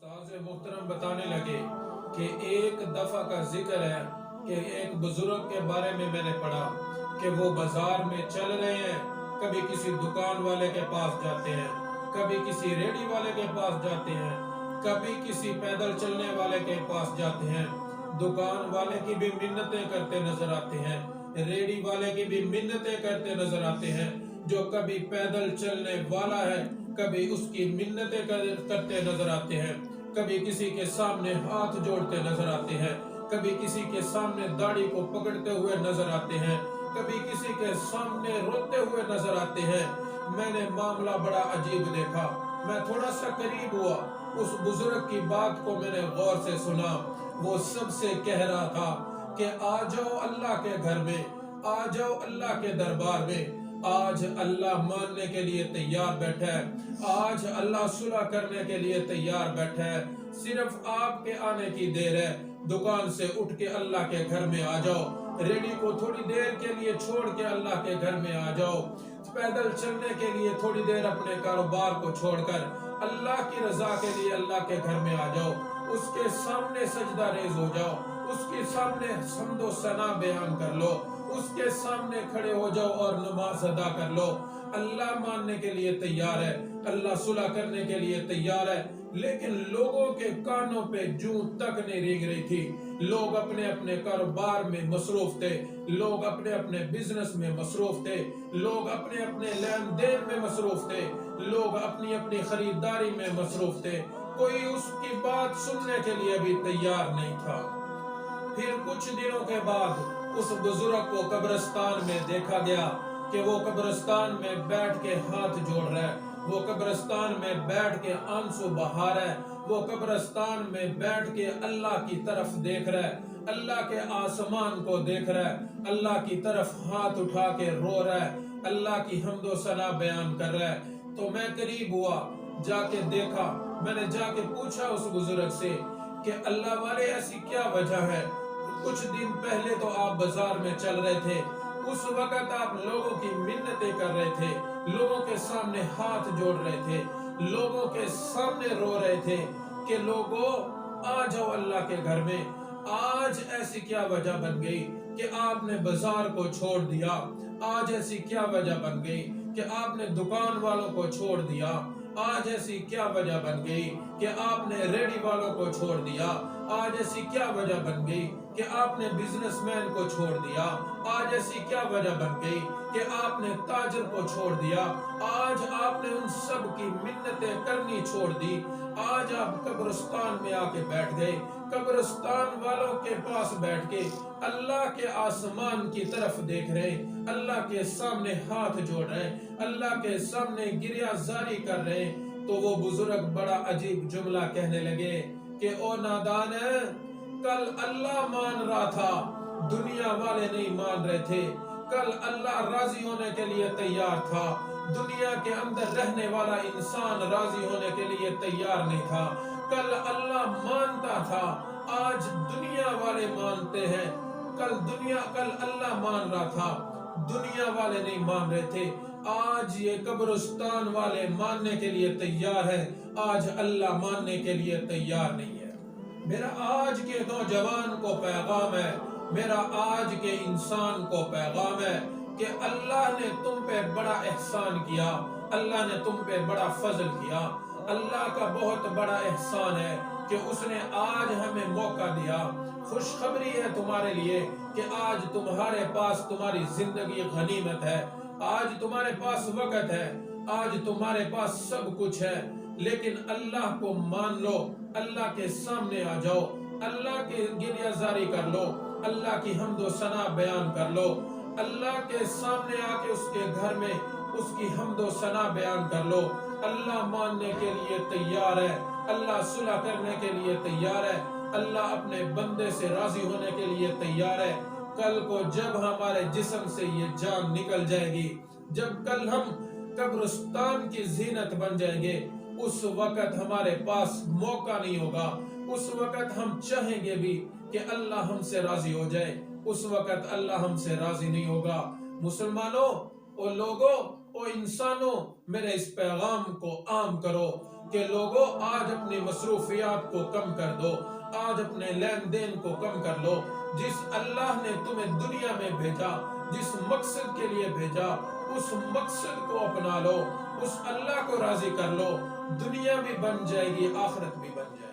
उस्ताद मुहतरम बताने लगे कि एक दफ़ा का जिक्र है कि एक बुजुर्ग के बारे में मैंने पढ़ा कि वो बाजार में चल रहे हैं, कभी किसी दुकान वाले के पास जाते हैं, कभी किसी रेडी वाले के पास जाते हैं, कभी किसी पैदल चलने वाले के पास जाते हैं। दुकान वाले की भी मिन्नतें करते नजर आते हैं, रेडी वाले की भी मिन्नतें करते नजर आते हैं। जो कभी पैदल चलने वाला है कभी उसकी मिन्नतें करते नजर आते हैं, कभी किसी के सामने हाथ जोड़ते नजर आते हैं, कभी किसी के सामने दाढ़ी को पकड़ते हुए नजर आते हैं, कभी किसी के सामने रोते हुए नजर आते हैं। मैंने मामला बड़ा अजीब देखा। मैं थोड़ा सा करीब हुआ, उस बुजुर्ग की बात को मैंने गौर से सुना। वो सबसे कह रहा था कि आ जाओ अल्लाह के घर में, आ जाओ अल्लाह के दरबार में। आज अल्लाह मानने के लिए तैयार बैठा है, आज अल्लाह सुलह करने के लिए तैयार बैठा है। सिर्फ आपके आने की देर है। दुकान से उठ के अल्लाह के घर में आ जाओ, रेडी को थोड़ी देर के लिए छोड़ के अल्लाह के घर में आ जाओ, पैदल चलने के लिए थोड़ी देर अपने कारोबार को छोड़कर अल्लाह की रजा के लिए अल्लाह के घर में आ जाओ। उसके सामने सजदा रेज हो जाओ, उसके सामने हम्दो सना बयान कर लो, उसके सामने खड़े हो जाओ और नमाज अदा कर लो। अल्लाह मानने के लिए तैयार है, अल्लाह सुलह करने के लिए तैयार है। लेकिन लोगों के कानों पे जूं तक नहीं रेंग रही थी। लोग अपने अपने कारोबार में मसरूफ थे, लोग अपने अपने बिजनेस में मसरूफ थे, लोग अपने अपने लेन देन में मसरूफ थे, लोग अपनी अपनी खरीदारी में मसरूफ थे। कोई उसकी बात सुनने के लिए भी तैयार नहीं था। फिर कुछ दिनों के बाद उस बुजुर्ग को कब्रिस्तान में देखा गया कि वो कब्रिस्तान में बैठ के हाथ जोड़ रहा है, वो कब्रिस्तान में बैठ के आंसू बहा रहा है, वो कब्रिस्तान में बैठ के अल्लाह की तरफ देख रहा है, अल्लाह के आसमान को देख रहा है, अल्लाह की तरफ हाथ उठा के रो रहा है, अल्लाह की हम्दो सना बयान कर रहा है। तो मैं करीब हुआ, जाके देखा, मैंने जाके पूछा उस बुजुर्ग से कि अल्लाह वाले ऐसी क्या वजह है? कुछ दिन पहले तो आप बाजार में चल रहे थे, उस वक्त आप लोगों की मिन्नतें कर रहे थे, लोगों के सामने हाथ जोड़ रहे थे, लोगों के सामने रो रहे थे कि लोगों आ जाओ अल्लाह के घर में। आज ऐसी क्या वजह बन गई कि आपने बाजार को छोड़ दिया? आज ऐसी क्या वजह बन गई कि आपने दुकान वालों को छोड़ दिया? आज ऐसी क्या वजह बन गई कि आपने रेडी वालों को छोड़ दिया? आज ऐसी क्या वजह बन गई कि आपने बिजनेसमैन को छोड़ दिया? आज ऐसी क्या वजह बन गई कि आपने ताजर को छोड़ दिया? आज आपने उन सब की मिन्नतें करनी छोड़ दी। आज आप कब्रिस्तान में आके बैठ गए, कब्रिस्तान वालों के पास बैठ के अल्लाह के आसमान की तरफ देख रहे, अल्लाह के सामने हाथ जोड़ रहे, अल्लाह के सामने गिरिया जारी कर रहे। तो वो बुजुर्ग बड़ा अजीब जुमला कहने लगे कि ओ नादान है, कल अल्लाह मान रहा था, दुनिया वाले नहीं मान रहे थे। कल अल्लाह राजी होने के लिए तैयार था, दुनिया के अंदर रहने वाला इंसान राजी होने के लिए तैयार नहीं था। कल अल्लाह मानता था, आज दुनिया वाले मानते हैं। कल अल्लाह मान रहा था, दुनिया वाले नहीं मान रहे थे। आज ये कब्रिस्तान वाले मानने के लिए तैयार है, आज अल्लाह मानने के लिए तैयार नहीं है। मेरा आज के नौजवान को पैगाम है, मेरा आज के इंसान को पैगाम है कि अल्लाह ने तुम पे बड़ा एहसान किया, अल्लाह ने तुम पे बड़ा फजल किया। अल्लाह का बहुत बड़ा एहसान है कि उसने आज हमें मौका दिया। खुशखबरी है तुम्हारे लिए कि आज तुम्हारे पास तुम्हारी जिंदगी गनीमत है, आज तुम्हारे पास वक्त है, आज तुम्हारे पास सब कुछ है। लेकिन अल्लाह को मान लो, अल्लाह के सामने आ जाओ, अल्लाह की गिरिया जारी कर लो, अल्लाह की हम्दो सना बयान कर लो, अल्लाह के सामने आके उसके घर में उसकी हम्दो सना बयान कर लो। अल्लाह मानने के लिए तैयार है, अल्लाह सुलह करने के लिए तैयार है, अल्लाह अपने बंदे से राजी होने के लिए तैयार है। कल को जब हमारे जिस्म से ये जान निकल जाएगी, जब कल हम कब्रिस्तान की जीनत बन जाएंगे, उस वक्त हमारे पास मौका नहीं होगा। उस वक्त हम चाहेंगे भी कि अल्लाह हमसे राजी हो जाए, उस वक्त अल्लाह हमसे राजी नहीं होगा। मुसलमानों, ओ लोगों, ओ इंसानों, मेरे इस पैगाम को आम करो کہ لوگوں آج اپنی مصروفیات کو کم کر دو، آج اپنے لین دین کو کم کر لو۔ جس اللہ نے تمہیں دنیا میں بھیجا، جس مقصد کے لیے بھیجا، اس مقصد کو اپنا لو، اس اللہ کو راضی کر لو، دنیا بھی بن جائے گی، آخرت بھی بن جائے گی۔